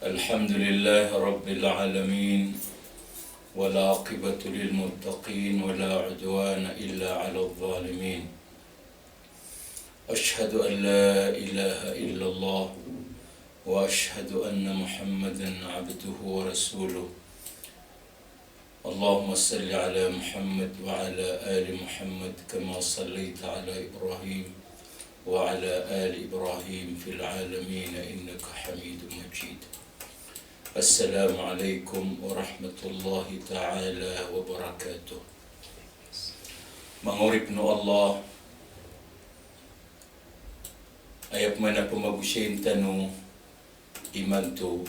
الحمد لله رب العالمين والعاقبة للمتقين ولا عدوان إلا على الظالمين. أشهد أن لا إله إلا الله وأشهد أن محمدا عبده ورسوله. اللهم صل على محمد وعلى آل محمد كما صليت على إبراهيم وعلى آل إبراهيم في العالمين إنك حميد مجيد. السلام عليكم ورحمة الله تعالى وبركاته. Manguripno Allah ayap mana pemagusyain tanu iman tu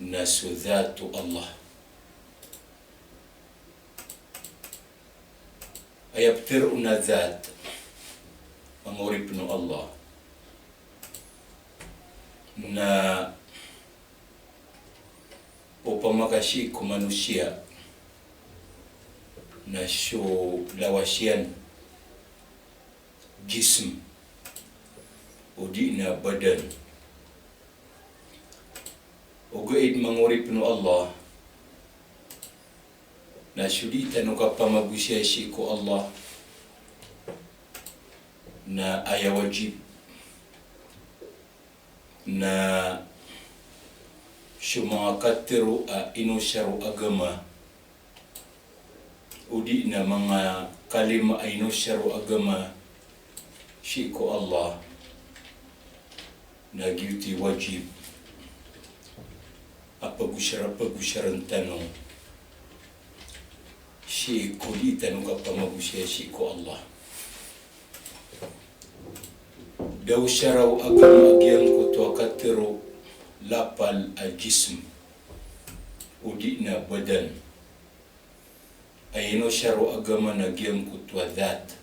nasudatu Allah. Ayap tiruna zat manguripno Allah na upamakashi ku manusia na syo lawasyan jism udi na badan ugaid manguripno Allah na syudi tanu kapamagusya shi ku Allah na aya wajib na mga katiru inusyaru agama udi na mga kalima inusyaru agama syiko Allah na giuti wajib apagusyaran tanong syiko di tanong kapamagusya syiko Allah daw syaraw agama agyang kutua katiru lapal al-jism udi na badan ayino syaro agama na giyang kutwa dhat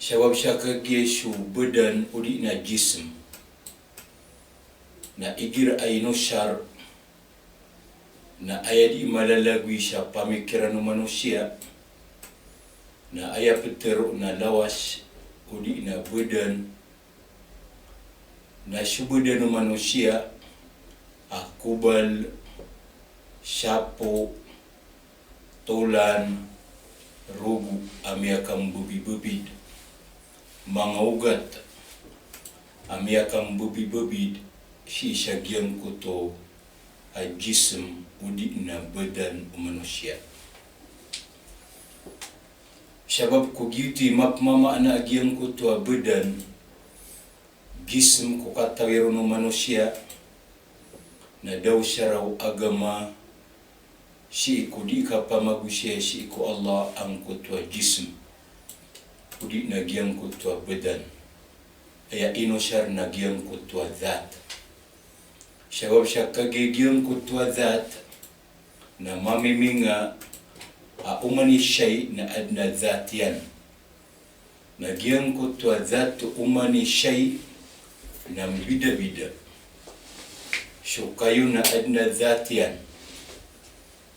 syawab siya kagyeshu badan udi na jism na igir ayino syar na ayadi malalagwi siya pamikiran ng manusia na ayapeteru na lawas udi na badan na syubudan ng manusia akubal, syapo, tolan, rugu amiakang bubid-bubid mga ugat amiakang bubid-bubid si syagyang kuto ay jism udi na badan manusia. Syabab ko giuti mapmama na agyang kuto badan jism ko katawiro ng manusia na daw syaraw agama si iku di ka pamagusya si iku Allah ang kutwa jism udi nagyang kutwa badan aya ino syar nagyang kutwa dhat syawab siya kagigyang kutwa dhat na mamiminga umani syai na adna dhat yan nagyang kutwa dhat umani syai na bida-bida syo kayo na adna dhatiyan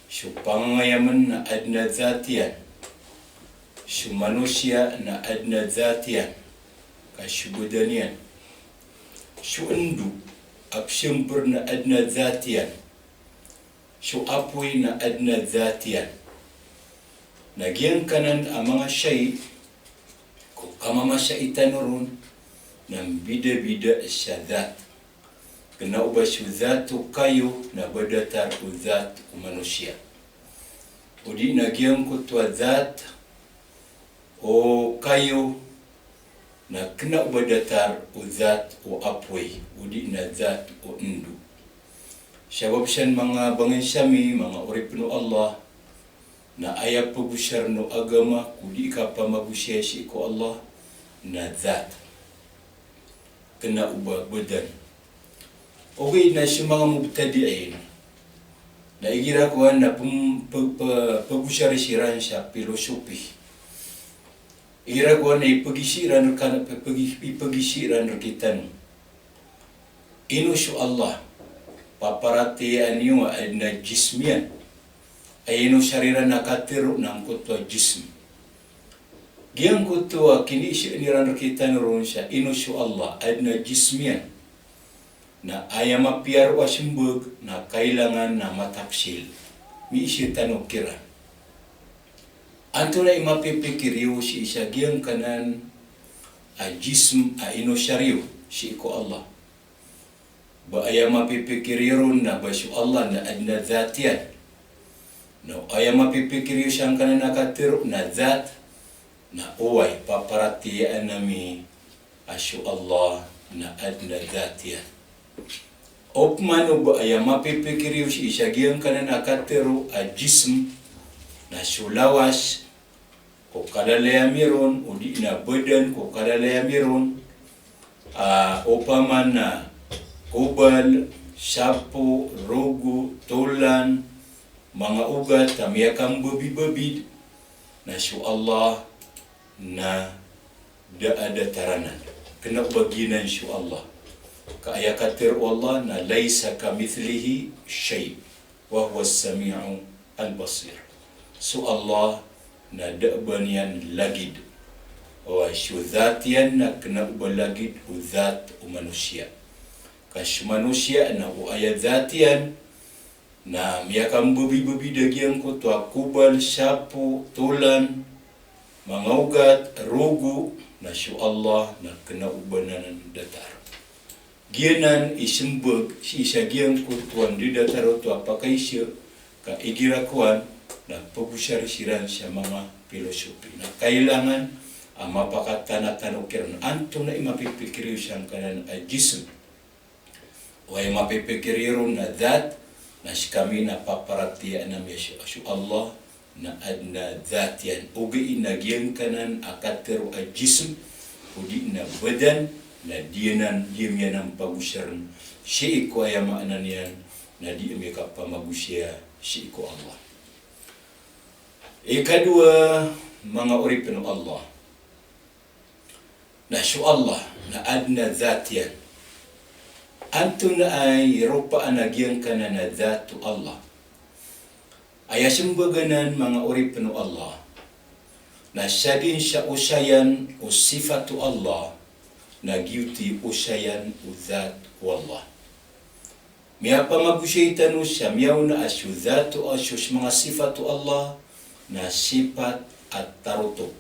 syo pangayaman na adna dhatiyan syo manusia na adna dhatiyan kasyubudanian syo endu apsyempur na adna dhatiyan syo apoy na adna dhatiyan nagyang kanan ang mga syai kung kamamasya itanurun ng bida-bida siya dhat. Kena ubah siya dhat o kayo na badatar o dhat o manusia. Udi nagyang kutwa dhat o kayo na kena ubah datar o dhat o apoy. Udi na dhat o indu. Syabab siyan mga banginsami, mga uripno Allah na ayap pagusyar no agama kudi ka pamagusya si ko Allah na dhat. Kena ubah badan. Okay na siya mga mubtadi'in. Na igira ko na pagusyari siran siya, filosofi. Igira ko na ipagisiran kita no. Ino siya Allah. Paparatian niyo na jismiyan. Ay ino syarira nakatiro ng kutwa jism. Giang kutua kini isya niran kita nurun sya inusyu Allah adna jismian na ayama piar wasimbug na kailangan na matapsil mi isya tanukiran antuna imapipikiriu si isya giang kanan a jism a inusyariu si iko Allah ba ayama pipikirun na basu Allah na adna dhatian no ayama pipikiriu siyang kanan nakatiru na dhat na uway paparati anami asyu Allah na adna dhatian opmanu ba ayama pipikiriu si isya giang kanan nakatiru a jism na sulawas ko kalalaya miron udi na badan ko kalalaya miron opaman na kubal, sapo, rogo, tulan, mga ugat, tamiyakang babi-babid na su Allah na daada taranan. Kena baginan su Allah. Kaya katir Allah na laysa kamithlihi shay wa huwa as-sami'u al-basir. Su Allah na da'banian lagid. Wa su dhatian na kena ubalagid u dhat u manusia. Kas manusia na uaya dhatian na miyakang babi-babi dagiang ko to akubal, sapo, tulan, mga ugat, rogo na su Allah na kena ubanan datar. Gianan isimbag si isagiang ko tuan di datar to apakai siya ka igirakuan na pagusar siran sa mga filosofi na kailangan ang mapakatanatanukir na anto na imapipikiriw siyang kanan ay jism o ay mapipikiriw na dhat na kami na paparatian na su Allah na adna dhatian ugi inagiang kanan akatiru ay jism udi na badan na dianan diamyan ang pagusaran si iko ay maanan yan na di ka pamagusya si iko Allah. Ikadua mga uripin Allah na su Allah na adna dhatian anto na ay rupa anagiang kanan na dhatu Allah ay asimbaganan mga uripin Allah na siya din siya usayan o sifatu Allah na giuti usayan o dhat wallah. Miya pamagusaytan siya miyaw na asyo dhatu asyo mga sifatu Allah na sifat at tarutok.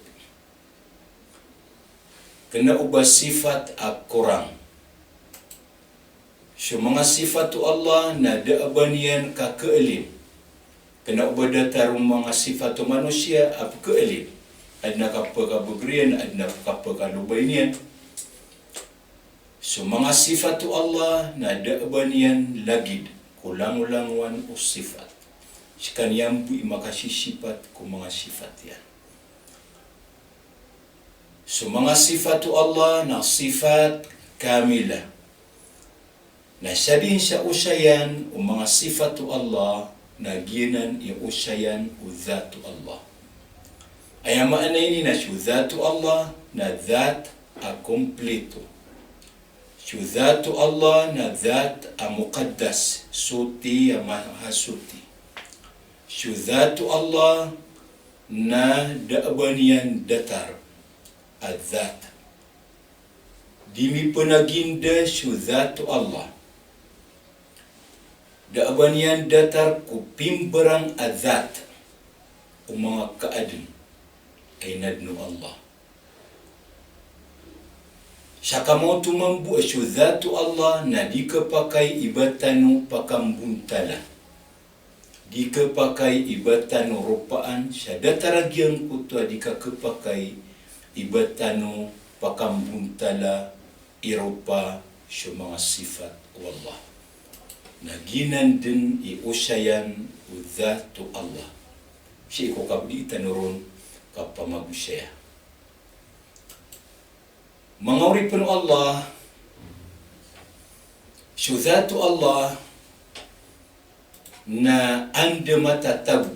Kena ubah sifat at kurang. So mga sifatu Allah na daabanian ka keelim. Kena ubah datarong mga sifatu manusia ap keelim. Adna kapagabugrian, adna kapagalubaynian. So mga sifatu Allah na daabanian lagid. Kulang-ulangwan o sifat. Sikanyang bu makasisipat ko mga sifat yan. So mga sifatu Allah na sifat kamila. Na sabihin sa usayan o mga sifatu Allah na ginan usayan o dhatu Allah. Ay maana ini na su dhatu Allah na dhat a kompleto. Su dhatu Allah na dhat a muqaddas, suti a mahasuti. Syudhatu Allah na daabanian datar ad-dhat. Dimi penaginda syudhatu Allah. Daabanian datar kupimberang ad-dhat. O mga kaadun ay nadno Allah. Syakamo tumambu syudhatu Allah na dikapakai ibatanu pakambuntala. Dikapakai ibatan rupaan sa dataragyang kutwa dikapakai ibatan pakambuntala irupa sa mga sifat wallah. Naginan din iusayan udhatu Allah. Siya ko kabdi tanurun kapamagusaya. Mga uripin Allah, syudhatu Allah na anda matatabu.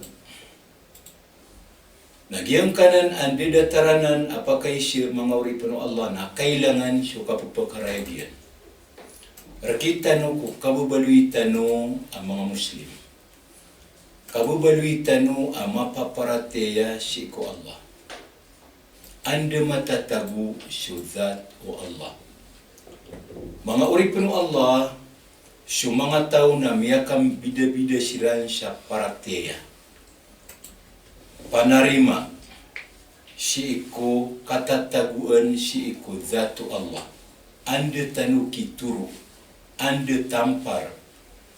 Nagyang kanan anda dataranan apakah siya mga uripin Allah na kailangan siya kapupagkarayagyan. Rakita no ko kabubaluitan no ang mga Muslim. Kabubaluitan no ang mapaparateya si ko Allah. anda matatagu syudzat o Allah. Mga uripin Allah, so mga tao na miyakam bida-bida siran sa parateya. Panarima, si iko katataguan si iko zatu Allah. Anda tanu kituru, anda tampar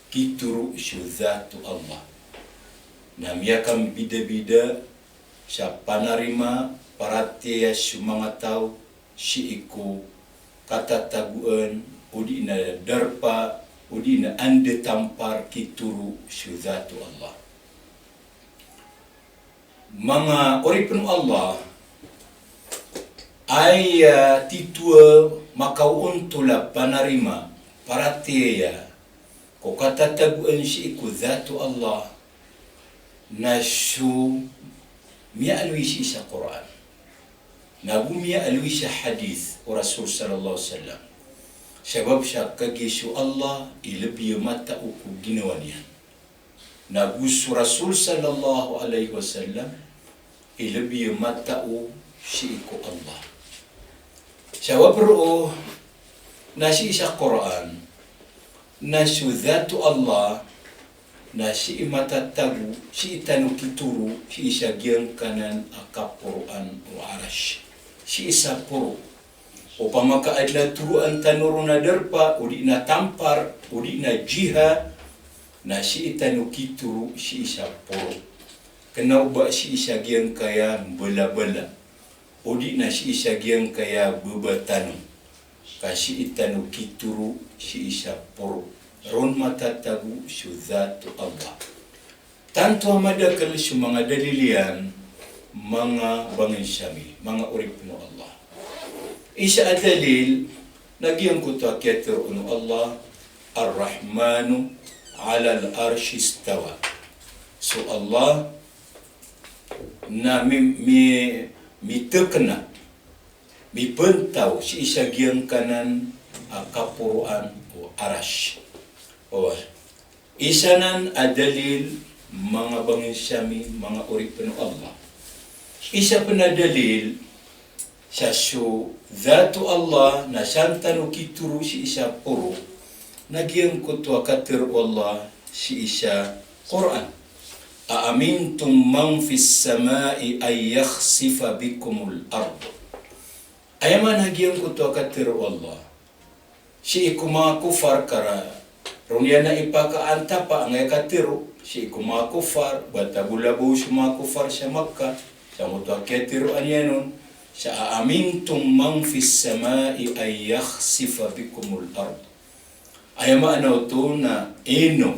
kituru syudzatu Allah. Na miyakam bida-bida sa panarima parateya si mga tao si iko katataguan udi na darpa udi na ande tampar kituru syudzatu Allah. Mga oripun Allah ay titua makauntula panarima parateya ko katataguan si iku zatu Allah na su miya alwi si sa Quran na miya alwi sa hadith o Rasul sallallahu alaihi wasallam. Sebab syakagisu Allah ilebih mata uku ginawanian. Nagus Rasul sallallahu alaihi wasallam ilebih mata u siku Allah. Sebab ro nasi sa Quran nasu zatu Allah nasi mata tagu si tanu kituru si isagian kanan akapuruan o arash si isapuru upama ka adla turuan tanuruna derpa udi na tampar udi na jiha na si itanu kituru si isapuru kena uba si isagian kaya bela-bela udi na si isagian kaya bebatanu kasi itanu kituru si isapuru ron matatagu syudzatu Allah. Tanto amada kali mga dalilian mga bangin syami mga uripno Allah. Isa adalil nagyang kuta kiatir unu Allah Ar-Rahmanu 'ala al-arshi istawa. So Allah na mitekna mipentaw si isagiang kanan kapuruan o arash. O isanan adalil mga bangin syami mga uripno Allah. Isa panadalil sa so zatu Allah na santanu kituru si isa puro nagyang kutwa katir Allah si isa Quran. Aamintum man fis samai ay yakhsifa bikumul ard. Ayaman nagyang kutwa katir Allah si ikuma kufar kara runia na ipakaanta pa ang katiru si ikuma kufar batabulabu suma kufar sa Makkah sa mutwa katiru anyanon sa aamintum man fis samai ay yakhsifa bikumul ard. Ayama ano to na ino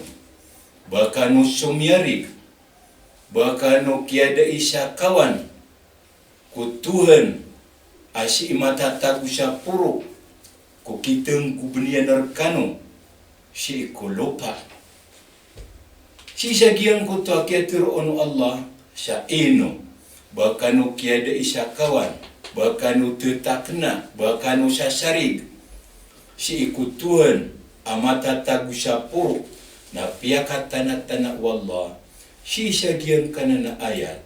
baka no sumyarig baka no kiada isa kawan kutuhan asi imatatagu sa puro kukiteng kubnian arkano si ikulupa si sagiang kutu akiatir onu Allah sa ino baka no kiada isa kawan baka no tetakna baka no sasarig si ikutuhan amatatagu sa puro na piyakatanat-tanak wallah si sagiang kanana ayat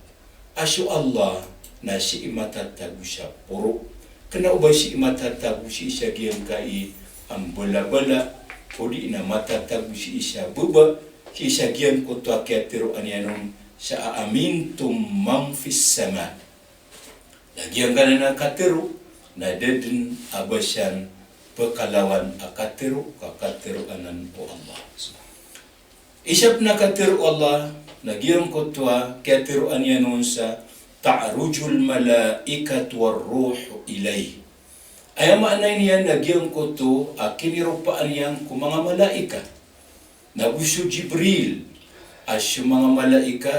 asu Allah na si imatatagu sa puro kena ubay si imatatagu si sagiang kai ang bala-bala udi na matatagu si isa buba si sagiang kutu akiatiro anyanon sa aamintum man fis sama. Lagi ang kanana katiro na dedin abasyan pekalawan akatiro kakatiro anan o Allah. Isap na katiro Allah nagyang kutwa katiro anyanon sa ta'rujul malaikatu war ruh ilayhi. Ayama anay niya nagyang kuto kinirupaan niyang kung mga malaika. Naguso Jibril as yung mga malaika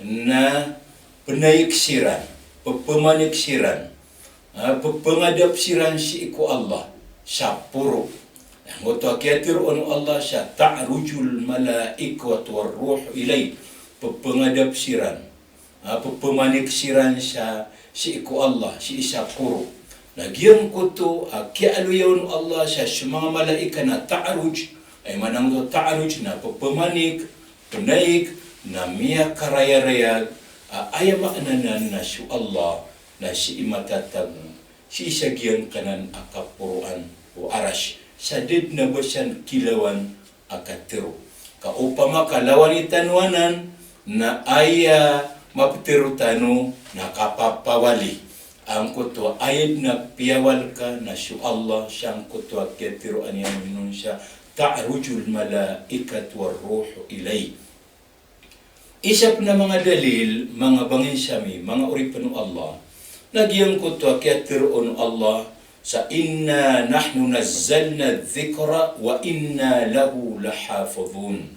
na penaiksiran, pepemaniksiran, pepengadapsiran si iku Allah sa puro. Ang ito akiatir onu Allah sa ta'rujul malaikatu war ruh ilay, pepengadapsiran, pepemaniksiran sa si iku Allah, si isa puro. Nagyang kuto kialuyon Allah sa mga malaika na ta'aruj ay manang do ta'aruj na pepemanik penaik na miya karaya-rayag ayama ananan na su Allah na si imatatagu, si isagyang kanan akapuruan o arash. Sadid na ba siyan kilawan akatiro. Kaupama kalawan itanwanan na aya mapitiro tano nakapapawali. Ang kuto ayad na piyawal ka na siya Allah siyang kuto akatiro anyan minun siya ta'rujul malaikat war ruhu ilay. Isap na mga dalil, mga bangin siyami, mga uripan ng Allah, nagyang ko to akiatiroon Allah sa inna nahnu nazzalna dhikra wa inna lahu lahafadhun.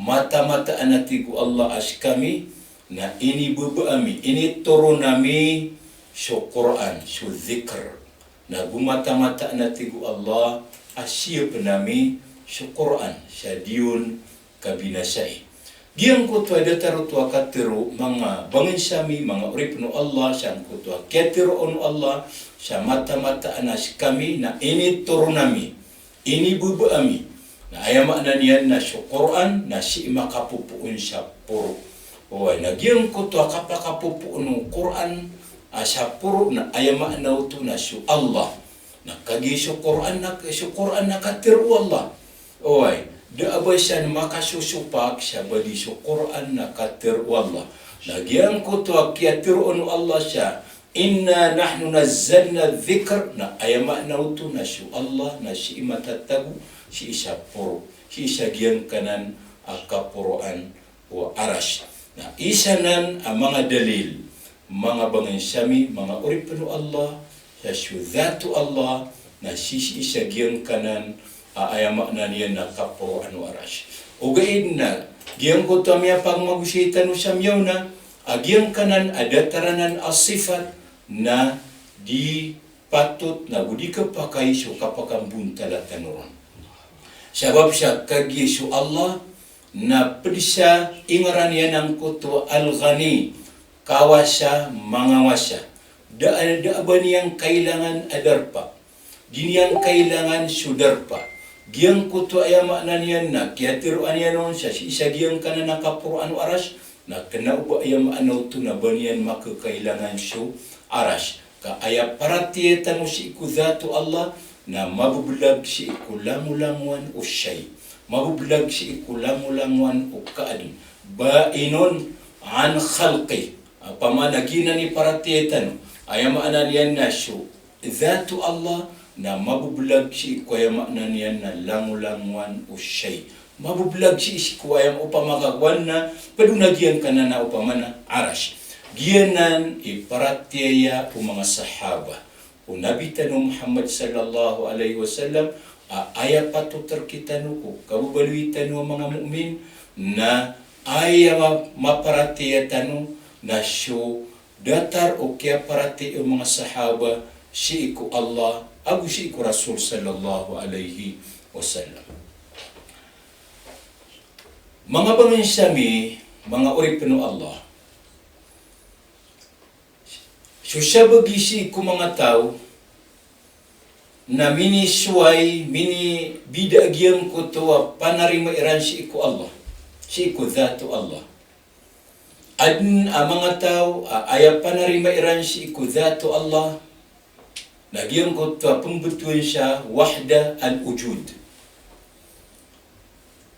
Mata-mata anatiku Allah as kami na inibubuami, inituro nami sa Quran, sa dhikr. Na gumata-mata anatiku Allah asyip nami sa Quran, sa diyon kabinasay. Diyan ko tuwa dataro tuwa katiro mga bangin siyami, mga uripno Allah, siyang ko tuwa katiro ono Allah, siya mata-mata anas kami na inituro nami, inibubuami, na ayama na niyan na siya Quran, na si makapupuun siya puro. Oy, na diyan ko tuwa kapakapupuun ng Quran, siya puro na ayama na ito na siya Allah. Nakagi siya Quran na katiro Allah. Oy, daabay siya na makasusupak siya bali sa Quran na katiru Allah. Nagyan ko to akiyatiru ano Allah siya. Inna nahnu nazzalna dhikr na ayama na ito na siya Allah na siya imatatagu siya isa puro. Siya isa giyang kanan akapuruan o arash. Na isa nan ang mga dalil, mga bangin siyami, mga uripano Allah, siya syudhatu Allah na siya isa giyang kanan ayama na niya na kapo ano arash. O gaid na, giyang ko tamya pang magusita no samyaw na, agiyang kanan adataranan asifat na di patut na budi kapakay so kapakambun talatanuran. Sabab siya kagi so Allah na pedisa ingaran yan ang kuto al-ghani, kawasa mangawasa. Daan niyang kailangan adarpa, giniyang kailangan sudarpa. Giyang kuto ayama na niyan na kiyatiro aniyan nun siya isa giyang kanan nakapuro ano arash na kanauba ayama ano to na baniyan makakailangan siya arash ka aya paratiyeta mo si ikudhato Allah na mabubulag si ikulamulangwan o siyay, mabubulag si ikulamulangwan o kaadin bainon an khalqi pamanagina ni paratiyeta no ayama na niyan na siya dhato Allah na mabubulag si ikwayama na niyan na langulangwan o siyay. Mabubulag si ikwayam upamagagwan na padunagyan ka na na upamana arash. Giyanan iparatiyaya o mga sahaba. O Nabi Tanu Muhammad sallallahu alaihi wasallam aya patutar kita no kabubaluitan no mga mu'min na aya maparatiya tanu na siyo datar o kaya parati o mga sahaba si iku Allah abu si iku Rasul sallallahu alaihi wasallam. Mga bangin siyami, mga uripano Allah, so siya bagisi iku mga tao na mini suway, mini bidagyang ko to panarima iran si iku Allah, si iku dhato Allah. Adn ang mga tao aya panarima iran si iku dhato Allah, nagyang ko to pembutuan siya wahda al-ujud.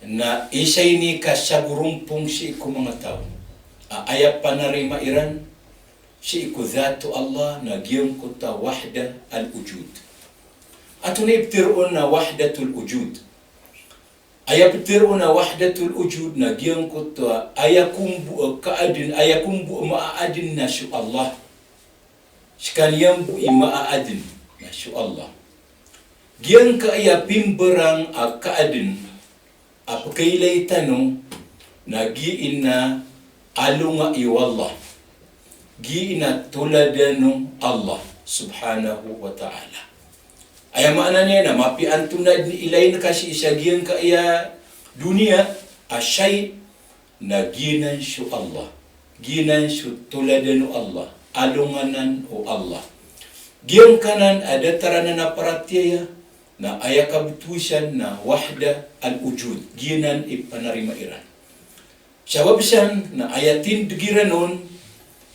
Na isa ini kasagurumpong si iku mga tao. Aya panarima iran si iku dhato Allah, nagyang ko to wahda al-ujud. Ato na iptiroon na wahdatul ujud. Aya iptiroon na wahdatul ujud, nagyang ko to aya kumbu kaadin, aya kumbu maaadin na si Allah. Sekalian bu ima'adin masya Allah. Giang kaya pimberang kaadin apakailay tanong nagiin na alunga iwallah. Giin na tuladano Allah subhanahu wa ta'ala. Ay maana niya na mapian tunad ni ilay na kasi isa giang kaya dunia asyay na ginan siya Allah. Ginan siya tuladano Allah. Alunganan o Allah. Giyang kanan ada taranan na paratiyaya na aya kabutusan na wahda al-ujud. Giyanan ipanarima iran. Sabab siyan na ayatin digiranon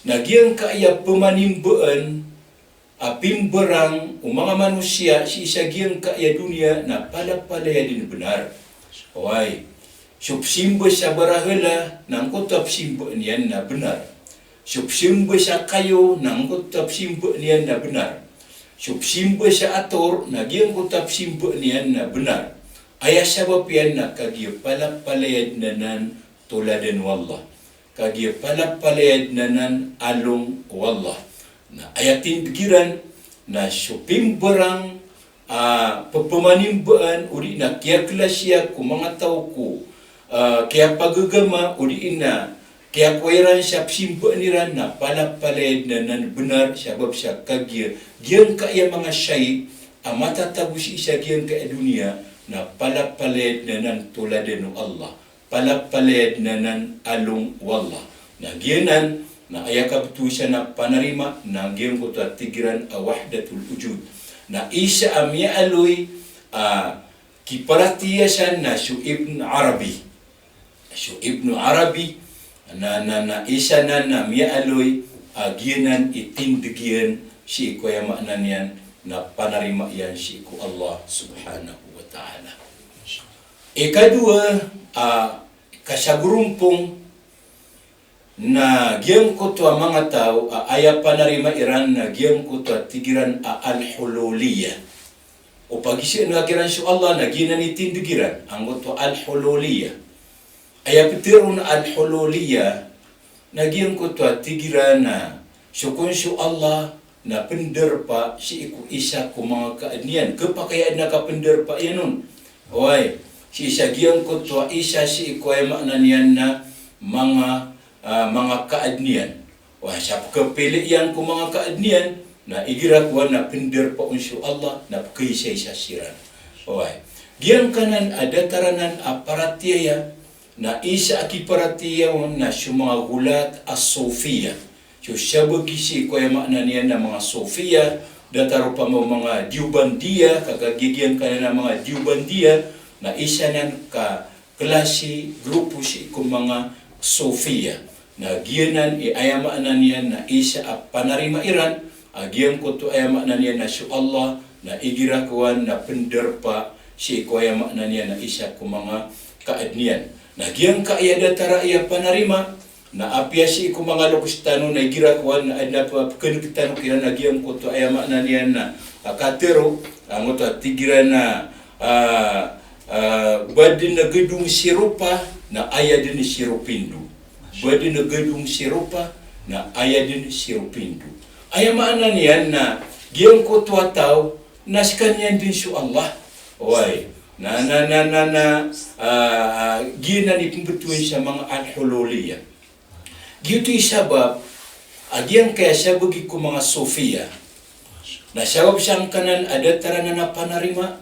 Nagyang kaya pemanimbaan apimberang mga manusia si isagyang kaya dunia na palapalaya din benar. Why? Subsimba sa barahela nang kutap simba niyan na benar. Subsimba sa kayo nang kutap simba niyan na benar. Subsimba sa ator nagyang kutap simba niyan na benar. Aya sabab yan na kagya palapalayad nanan tuladan wallah. Kagya palapalayad nanan along wallah. Na ayatin pikiran na supimberang pepemanimbaan uri na kaya kelasya ku mga tao ko kaya pagagama uri na kaya kwairan siya simba niran na palapalayad na nan benar sabab siya kagya giyan kaya mga syait matatabu si isa giyan kaya dunia na palapalayad na nan tuladan Allah palapalayad na nan along wallah na giyanan na ayakab tu siya na panarima na giyan ko ta tigiran wahdatul wujud na isa amya aloy kiparatiya siya na Ibn Arabi na isa na miya aloy giyanan itindigian si ko ya maknan yan na panarima yan si ko Allah subhanahu wa ta'ala. Ikadua kasagurumpong na giyang ko to mga tao aya panarima iran na giyang ko to tigiran al-hululiyah o pagisi na kiran si Allah na ginanitindigiran ang to al-hululiyah aya pitirun al-hululiyah na giyang ko to tigiran na sukun si Allah na pender pa si iku isa ko mga kaadnian kapakayaan na kapender pa yanon oy si isa giyang ko to isa si iku ay maknan yan na mga kaadnian. Wah, siya kapili yan kung mga kaadnian na igirakwan na pinder pa unsyo Allah na kaisay sa siran. Wah, giyan kanan ada taranan aparatiya na isa akiparatiya na siya mga gulat as-Sofia. So siya bagisi ko yung makna niya na mga Sofia, dataro pa mo mga Diubandia, kagagigyan kanan na mga Diubandia na isa nan ka klase, grupo si kung mga Sofia. Na giyanan ayamaanan niya na isa panarima iran agiyan ko to ayamaanan niya na si Allah na igirakuan na penderpa si ko ayamaanan niya na isa ko mga kaadnian na giyang kaayada tara iya panarima na apya si ko mga lokustano na igirakuan na adna pa kenikitano kira na giyang ko to ayamaanan niya na katero ang to tigiran na badin na gedung sirupa na ayadin sirupindu badi na gedung sirupa na ayadin sirupindu. Ayamaan niyan na giyang ko tuwa tao naskanyan din su Allah. Oy, giyanan ipimbetuin sa mga al-hululiyah. Giyuto'y sabab, agyan kaya siya bagi ko mga Sofia. Na sabab siyang kanan ada taranan na panarima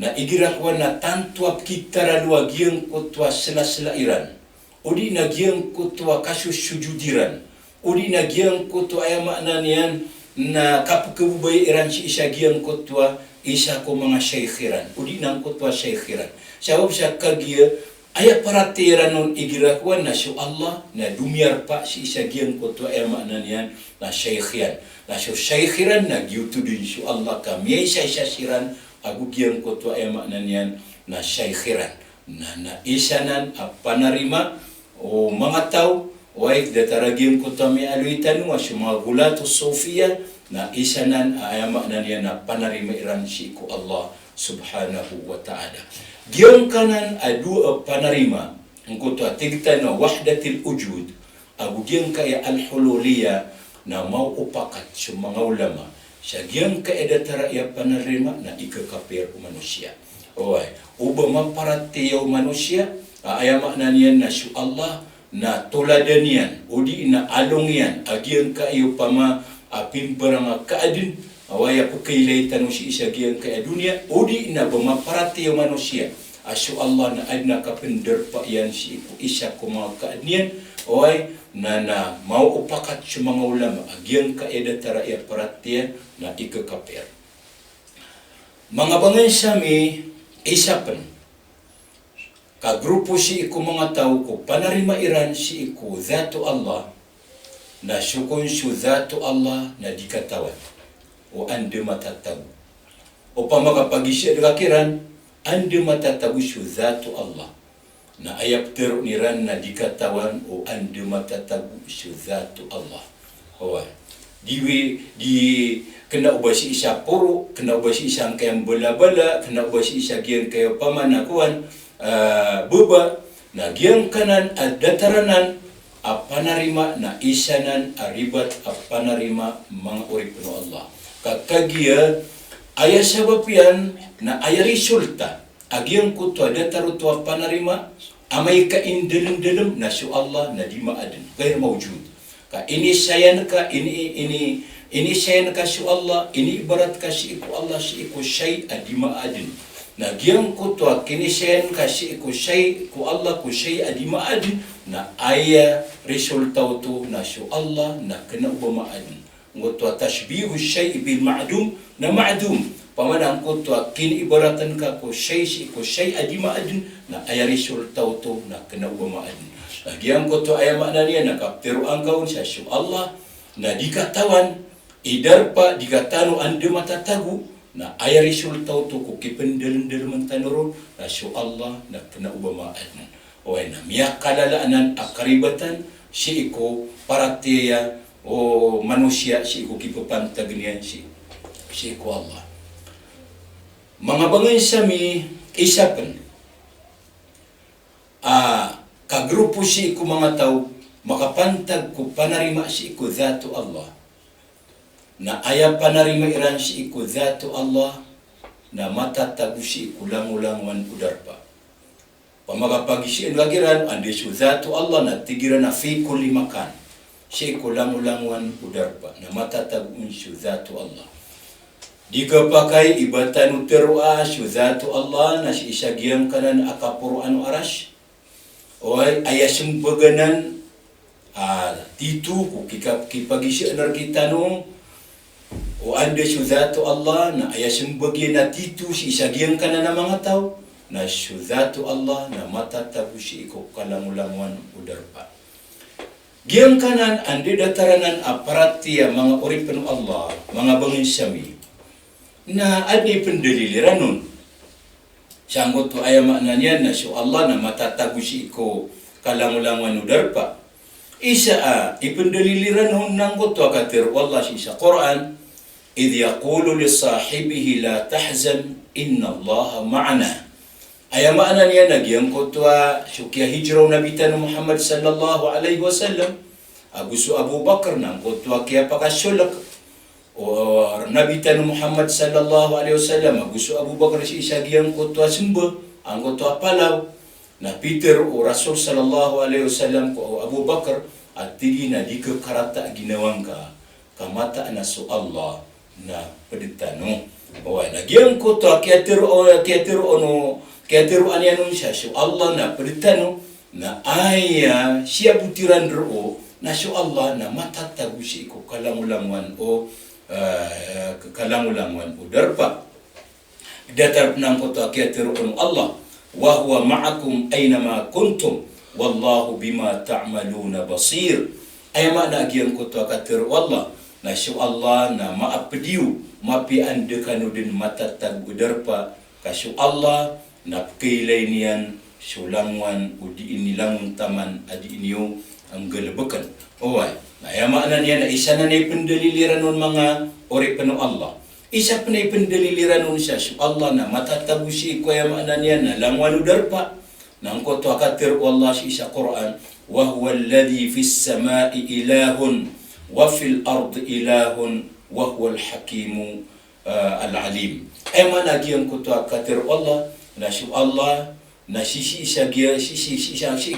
na igirakwan na tantuap kita radua giyang ko tuwa sila iran. Udi na giyang kutwa kasus sujudiran. Udi na giyang kutwa ay makna niyan na kapagkabubay iran si isa giyang kutwa isa ko mga shaykhiran. Udi na kutwa shaykhiran. Sabab siya kagya ay paratiran nun igirakwan na si Allah na dumiyar pa si isa giyang kutwa ay makna niyan na shaykhiran. Na si shaykhiran na giyuto din si Allah kami isa siran agu giyang kutwa ay makna niyan na shaykhiran. Na isa nan panarima o mga tao, wife dataragim ko tami aluitan mo si mga gulato Sofia na isanan ayama na niya na panarima iran si ko Allah subhanahu wa ta'ala. Giyong kanan adu panarima ang ko to tigtan na wahdatil wujud agu giyong kaya al-hululiyah na mauupakat sa mga ulama siya giyong kaya datara iya panarima na ikakapir o manusia. Oy, uba maparatiyaw manusia ayama na niyan na si Allah na tuladan yan, udi na along yan, agiyan kayo pama pimbarang kaadin, awaya pagkailaitan mo si isa agiyan kaya dunia, udi na bumaparatiyaw manusia, aso Allah na adna kapinder pa yan si isa ko mga kaadniyan, oy na mau upakat sa mga ulama, agiyan kaya datara iya paratiyan na ikakapir. Mga bangan sami, isapan, ka grupo si iku mga tao ko panarima iran si iku dhatu Allah na syukun syuzatu Allah na dikatawan o anda matatabu upama kapag isya dikakiran anda matatabu syuzatu Allah na ayap teruk niran na dikatawan o anda matatabu syuzatu Allah. Di kena ubasi isya puru, kena ubasi isya kayang bala-bala, kena ubasi isya giang kayo pamanakuan beba na giang kanan dataranan apa narima na isanan aribat apa narima mga urip no Allah. Kakagia ayah sabab yan na ayah resulta agiang kuto dataru tu apa narima amay ka indelem na su Allah na di maaden gair mawjud. Ka ini sayan ka ini sayan ka su Allah, ini ibarat ka si iku Allah si iku syai adi maaden. Na giang kuto kini sayan ka si iku syai ku Allah ku syai adi maaden na aya resulta tu na su Allah na kena ubamaadin ngoto tashbihu syai bil ma'dum na ma'dum pamana ngoto kin ibaratan ka ko syai adi ma'adin na aya resulta tu na kena ubamaadin lagi ang ngoto aya makna niya na kapteru angkaun sa su Allah na dikatawan idarpa dikatano ande matatagu na aya resulta tu ko kipendel-del mentanurun na su Allah na kena ubamaadin. Na miyak kalalaanan akaribatan si iko parateya o manusia si iko kipapantag niya si iko Allah. Mga bangay sami isapan kagrupo si iko mga tao makapantag ko panarima si iko dhatu Allah na aya panarima iran si iko dhatu Allah na matatago si iko langulangan udarpa. Pamagapagisiin lagiran andi syuzatu Allah na tigiran na fi kulli makan. Siya kulang-ulangan udarpa na matatagun syuzatu Allah. Di kapakai ibatan uterua syuzatu Allah na si isagiang kanan akapuro anu arash. Oy ayasum baganan titu ku kipagisiin kita no o andi syuzatu Allah na ayasum bagian na titu si isagiang kanan na mga tao. Na syuzatu Allah na matatabu si iko kalangulangan udarpa. Giang kanan andi dataranan aparatiya mga uripin Allah, mga bangin sami, na adi pendaliliran nun. Sanggot to aya makna niya na su Allah na matatabu si iko kalangulangan udarpa. Isa ipendaliliran nun nanggot to akatir Allah si sa Quran, idh yaqulu li sahibihi la tahzan inna Allah ma'ana. Aya makna niya nagyang kutwa syukya hijraw Nabi Tanu Muhammad sallallahu alaihi wasallam agusu Abu Bakar nang kutwa kaya pakasulak o Nabi Tanu Muhammad sallallahu alaihi wasallam agusu Abu Bakar si isagiang kutwa semba ang kutwa palaw na Peter o Rasul sallallahu alaihi wasallam ko Abu Bakar at tigi na di karata ginawang ka kamata na su Allah na peditano o nagyang kutwa kaya tiru anianun siya su Allah na peritano na aya siya butiran ro na su Allah na matatagu si ko kalangulangan o kalangulangan o darpa datar nang ko to tiru Allah wa huwa ma'akum aynama kuntum wallahu bima ta'maluna basir ay makna giang ko to tiru Allah na su Allah na maapdiu mapi ande kanudin matatagu darpa kasu Allah na kailay niyan sulangwan udi inilang taman adi iniyo ang galabakan. Oy, na makna niya na isa na pendaliliran nun mga oripan ng Allah. Isa pa na pendaliliran nun siya su Allah na matatago si ko makna niya na langwan udarpa. Nang ko to akatir Allah si isa Quran, wa huwa alladhi fis samai ilahun wa fil ardi ilahun wa huwa al-hakimu al-alim. Ay managyan ko to akatir Allah na su Allah na sisi isagia sisi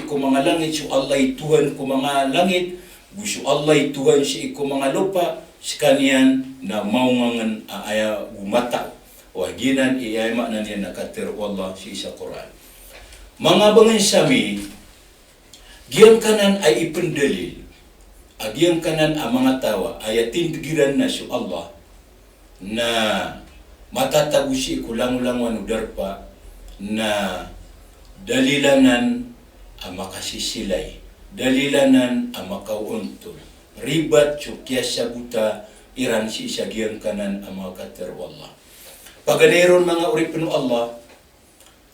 ko mga langit su Allah Tuhan ko mga langit gusto Allah Tuhan si ko mga lupa sekalian na maungangan aya gumata waginan iyay makna niya nakatir Allah si isa Quran. Mga bangin sami giyang kanan ay ipendalil agiyang kanan ang mga tawa ay tindigiran na su Allah na matatagusi kulang-ulangan udarpa na dalilanan ang makasisilay, dalilanan ang makauuntol, ribat kya syabuta iran si isyagian kanan ama kater wallah. Paganeron mga uripin Allah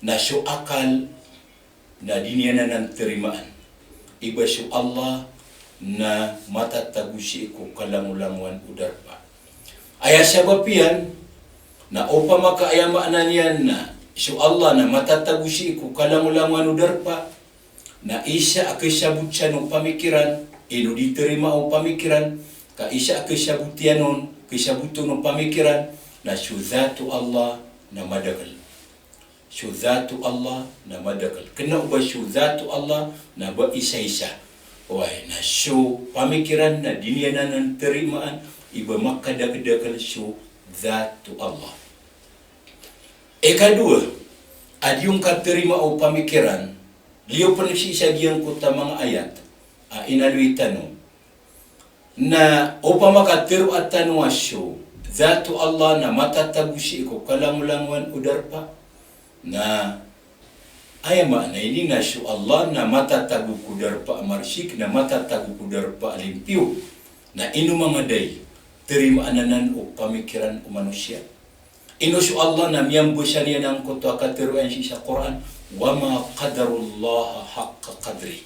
na syo akal na dinianan ng terimaan. Iba syo Allah na matatagusi ko kalangulanguan udarpa. Aya sabapian na upama kaayamaanan yan na syo Allah na matatagusi ko kalangulanguan udarpa na isa akisabutsa ng pamikiran, ino diterima ang pamikiran, ka isa akisabutianon, kisabuto ng pamikiran, na syudhatu Allah na madagal. Syudhatu Allah na madagal. Kena ba syudhatu Allah na ba isa-isa? Why, na syo pamikiran na dinianan ng terimaan, iba makadagdagal syudhatu Allah. Ikadua, ad yung katerima o pamikiran, liyo pa nagsisagyan ko ta mga ayat, inaluy tanong, na upama katiru at tanwasyo, dhatu Allah na matatagusi ko kalangulanguan udarpa, na ayama na ini na syo Allah na matatagu kudarpa amarsik, na matatagu kudarpa alimpyo, na inu mga day, terima ananan o pamikiran o manusia. Inu syo Allah na miyambusan yan ang kuto katiruan siya sa Quran, wama qadarullah haqqa qadri.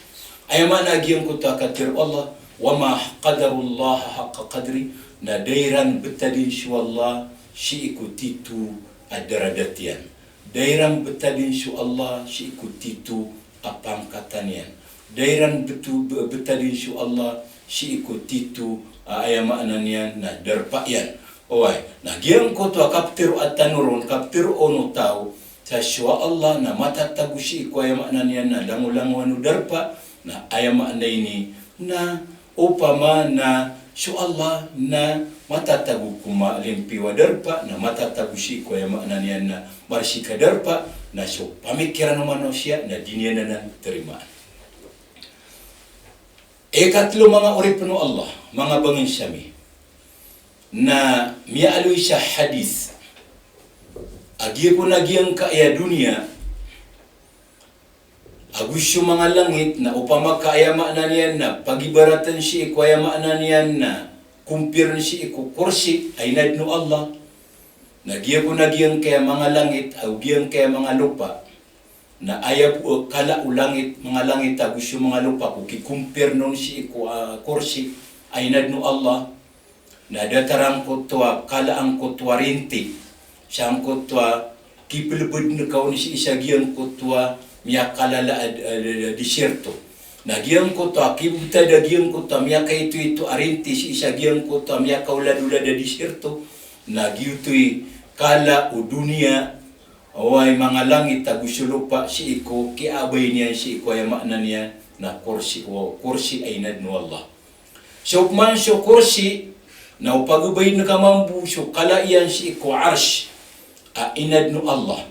Ayama nagyang kuto katiru Allah, wama qadarullah haqqa qadri, na dairan betadin syo Allah si ikutitu adaradatian. Dairan betadin syo Allah si ikutitu apangkatan yan. Dairan betadin syo Allah si ikutitu ayama ananian na darpa yan. Oy, nagyang kuto kaptiru at tanurun, kaptiru ono tao, sa syo Allah na matatagusi ko ayama ananian na langulanguan udarpa, na ayama anay na upama na syo Allah na matatagu kuma limpiwa darpa, na matatagusi ko ayama ananian na marsika darpa, na syo pamikiran ng manusia na dinianan ng terimaan. Ikatlo mga uripno Allah, mga bangin siyami, na miaaloy sa hadith, agi ko nagyang kaaya dunia, agusyo mga langit na upama kaayama na niyan na pagibaratan siya ikuayama na niyan na kumpir siya kursi ay nadno Allah. Nagya ko nagyang kaya mga langit, agiyang kaya mga lupa, na ayab o kala ulangit, mga langit agusyo mga lupa, kung kikumpir nun siya kursi ay nadno Allah. Na datarang kutwa, kala ang kutwa rinti, siyang kutwa, kipilbud na kaon si isagiyang kutwa, miya kalala disyerto. Nagyang kutwa, kibuta dagiyang kutwa, miya ito arinti si isagiyang kutwa, miya kauladula da disyerto. Nagyuto'y kala o dunia, away mga langit, agusulupa si iko, kiabay niya si iko, ayama na niya, na kursi ay nadno Allah. So, man so kursi, na upagubay na kamambu, so kalaian si iko arsh, inadno Allah.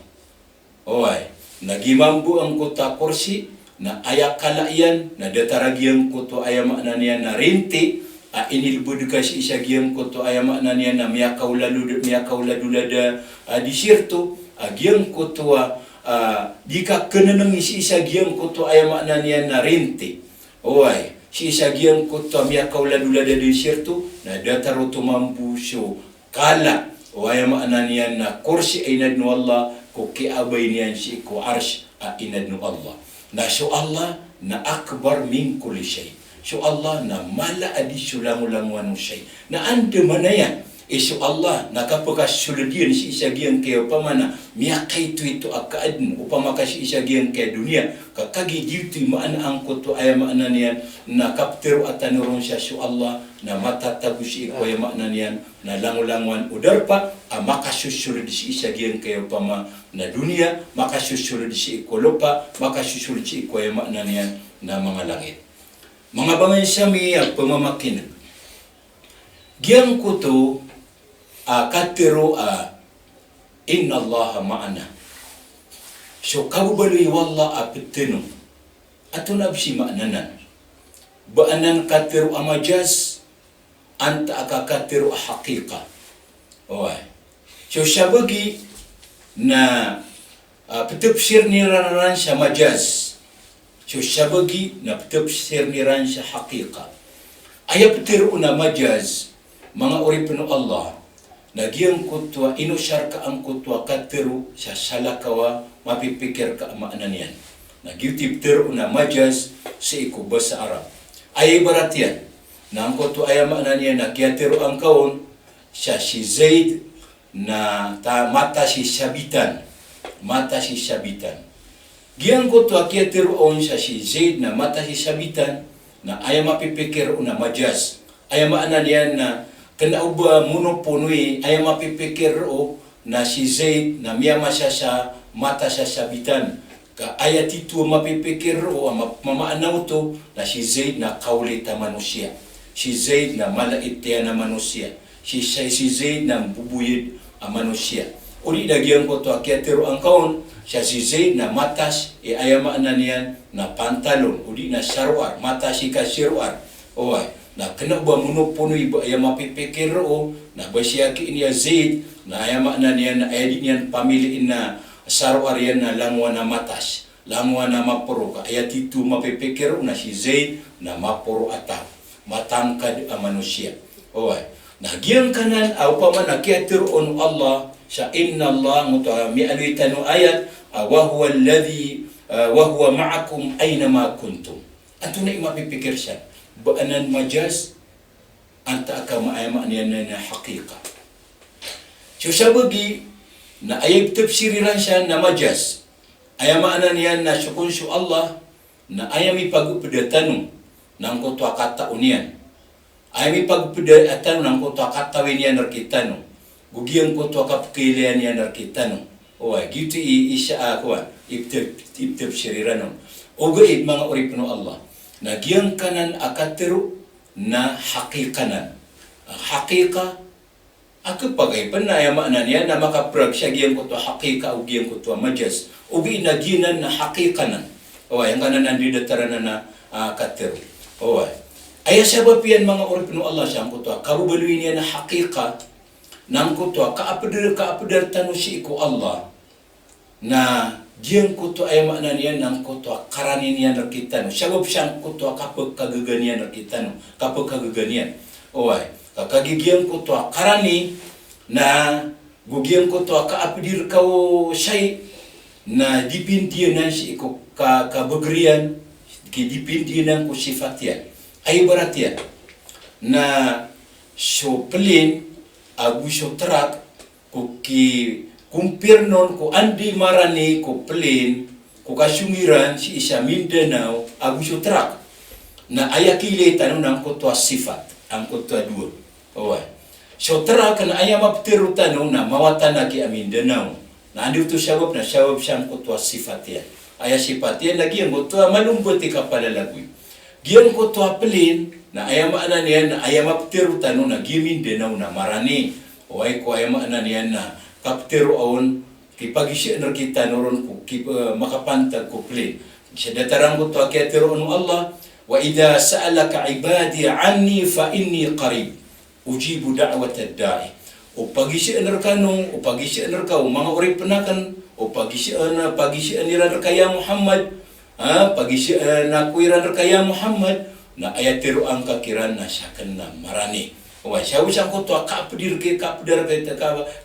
Oy, nagimambu ang kuta kursi, na ayak kalaian, na dataragiang kuto ayama na niya na rinti, inilbud ka si isagiang kuto ayama na niya na miyakauladula da disirto, agiang kuto di ka kananang si isagiang kuto ayama na niya na rinti. Oy, si isagiang kuto miyakauladula da disirto, na dataro tumambu so kala o ayama na niya na kursi ay nadno Allah, ko kiabay niyan si ko arsh inadno Allah. Na so Allah na akbar min kulli shay. So Allah na mala adi sulangulanguan shay. Na ande manayan iso Allah nakapagasulidian si isagian kayo pamana miyakay ito akaadn upama kasi isagian kay dunia kakagi dito maan ang kuto ay maanan niyan na kaptero at tanurong siya so Allah na matatagusi ko ay maanan niyan na langulanguan udarpa makasusulid si isagian kayo pama na dunia makasusulid si ikolopa makasusulid si ko ay maanan niyan na mga langit. Mga bangay sami pamamakin giyang kuto katero inna Allah ma'ana. So kabubaloy wala apitino. Ato na si ma'nanan. Baanan katero amajaz anta akakatero haqiqa. Oy. So sabagi na pitupsir ni ranan sa majaz. So sabagi na pitupsir ni ran sa haqiqa. Aya petiru na majaz mga oripno Allah nagyang kutwa inusyar ka ang kutwa katiru sa salakawa mapipikir ka maanan yan. Nagyuti petiru na majaz sa iku bahasa Arab. Ay ibarat yan na ang kutwa ay maanan yan na kiatiru ang kaon siya si Zaid na mata si Sabitan. Mata si Sabitan. Giyang kutwa kiatiru on siya si Zaid na mata si Sabitan na ayaw mapipikir na majaz. Ayaw maanan yan na kena uba muno-punui ayaw mapipikir na si Zaid na miyama siya sa mata sa Sabitan. Ka ayaw titu mapipikir mamaanaw to na si Zaid na kaulita manusia. Si Zaid na malait na manusia. Si Zaid na bubuyid ang manusia. Uli dagiang ko to akiatiro ang kaon siya si Zaid na matas ayaw maanan yan na pantalon. Uli na sarwar. Matas si ka sarwar. Oy. Na kena ba muno-punoy ba ayaw mapipikir na ba siya ki niya Zaid na ayaw maanan yan na ayaw din yan pamiliin na sarwar yan na langwa na matas. Langwa na mapuro ka. Ayaw titu mapipikir na si Zaid na mapuro ataw. Matangkad ang manusia. Oy. Nagyang kanan aw pa man nakiatir on Allah sa inna Allah mi'alwi tanu ayat wa huwa alladhi wa huwa ma'akum aina ma kuntum. Anto na mapipikir siya. Baanan majaz anta ka maayama niya na haqiqa. So siya bagi na ayib tafsiriran siya na majaz. Ayama niya na syukunsyo Allah na ayami pagupidatan ng kutwa kata unian. Ayami pagpidatan ng kutwa katawin niya narkitano. Gugiyang kutwa kapkilian niya narkitano. O gitu isya ako ibtib siriranon. O gaib mga oripno Allah. Nagyang kanan akatiru na hakikanan. Hakika ako pagaypan na ayamaan niya na makaprag siya giyang kutwa hakika o giyang kutwa majaz. O ginaginan na hakikanan. O yung kanan nandidataran na katiru. O Aya sebab yan mga oripno Allah siyang kutwa kabubaluin niya na hakika ng kutwa kaapedar tanu si iku Allah na giyang kutwa ay makna niya ng kutwa karanin niya nakita no sebab siyang kutwa kapag kagaganian nakita no kapag kagaganian oy kakagigiyang kutwa karani na gugiyang kutwa kaapedir kau say na dipintiyan si iku kabagrian ki dipintiyan ko sifatian ay barat yan na so pelin agu so terak ko ki kumpir non ko andi marani ko pelin ko kasungiran si isa Mindanao agu so terak na ayakile tanong ng kutwa sifat ang kutwa dua oy so terak na ayam maptiru tanong na mawatan lagi Mindanao na andi to sabab na sabab siyang kutwa sifat yan aya sifat yan lagi ang kutwa malumbuti ka pala lagoy Giyan ko to apelin na ayama na niyan na ayama ptiru tanu na gimin denaw na marani. O ay ko ayama na niyan na kaptiru aon kipagisi na kita noron ko makapantag ko plin. Siya datarang ko to akiatiru anu Allah wa idha sa'alaka ibadi anni fa inni qarib ujibu da'watad da'i. O pagisi na kanong o pagisi na ka mga uri penakan o pagisi nila kaya Muhammad pagi na kuiran kaya Muhammad na ayatiru ang kakiran na siya na marani. Wa siya usang ko to kapedir kapedar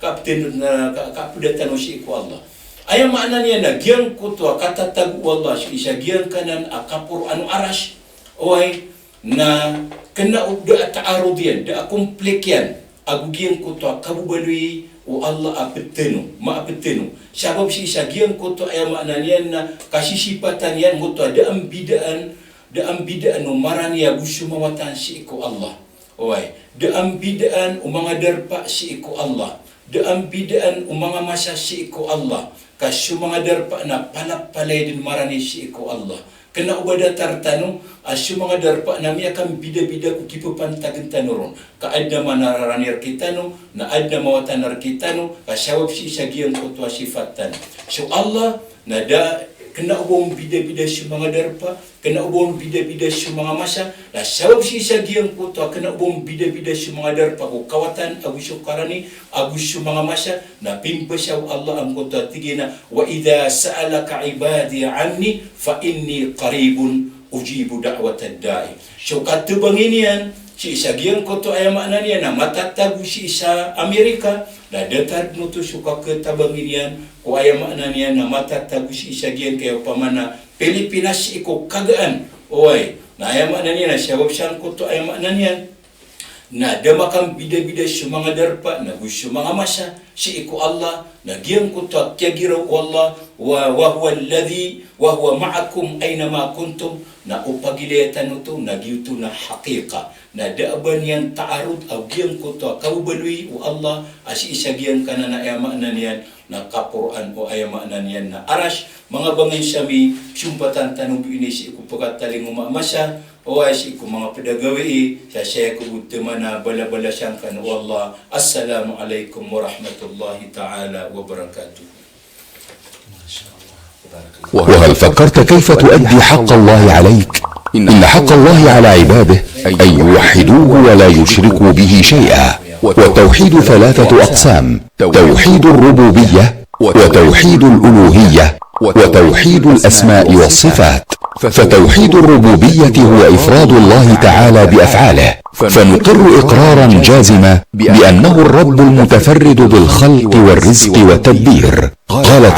kapten na kapedatan si ku Allah. Ayam makna niya na giyang ko to katatag Allah siya giyang kanan akapur anu arash. Oy na kena udah ta'arudian da komplekyan agugiyang ko to kabubalui o Allah apetenu maapetenu sabab si isagian koto ay makna niyan na kasisipatan yan koto da am bidaan no marani ya gusto mawatan si iko Allah oy da am bidaan o mga darpa si iko Allah da am bidaan o mga masa si iko Allah kasyo mga darpa na palapalay din marani si iko Allah kena ubada tartano asyo mga darpa na miya kam bida-bida ko kipupantagan tanoron kaadda manararanir kita no na adda mawatanar kita no kasawab si isagiyang kutwa sifatan so Allah na da kena ubong bida-bida si mga darpa kena ubong bida-bida si mga masa na sawab si isagiyang kutwa kena ubong bida-bida si mga darpa ko kawatan agusyo karani agusyo mga masa na pimpasaw Allah ang kutwa tigina wa idha sa'alaka ibadi anni fa inni qaribun ujibu da'watad da'i. So katubangin yan, si isagian ko to ay makna niya na matatago si isa Amerika na datar no to suka ke tabanginian ko ay makna niya na matatago si isagian kayo pamana Pilipinas iko kagaan oy na ay makna niya na siya wabsan ko to ay makna niya na damakam bida-bida siya mga darpa na gusto mga masa si iko Allah na giyang ko to kyagiraw Allah wa huwa alladhi wa huwa ma'akum aynama kuntum na upagilatan ito na giyuto na hakika na daaban yan taarud aw giyang ko to kaubalui o Allah asi isagiyan ka na ayama na niyan na kapuran o ayama na niyan na arash mga bangay sami sumpatan tanong binisi ko pagkataling umamasa o ay si ko mga pedagawi sa siya ko buteman na bala-bala siyang kan wallah assalamu alaikum warahmatullahi ta'ala wabarakatuh. وهل فكرت كيف تؤدي حق الله عليك؟ إن حق الله على عباده أن يوحدوه ولا يشركوا به شيئا. والتوحيد ثلاثة أقسام: توحيد الربوبية، وتوحيد الألوهية، وتوحيد الأسماء والصفات. فتوحيد الربوبية هو إفراد الله تعالى بأفعاله، فنقر إقرارا جازما بأنه الرب المتفرد بالخلق والرزق والتدبير. قال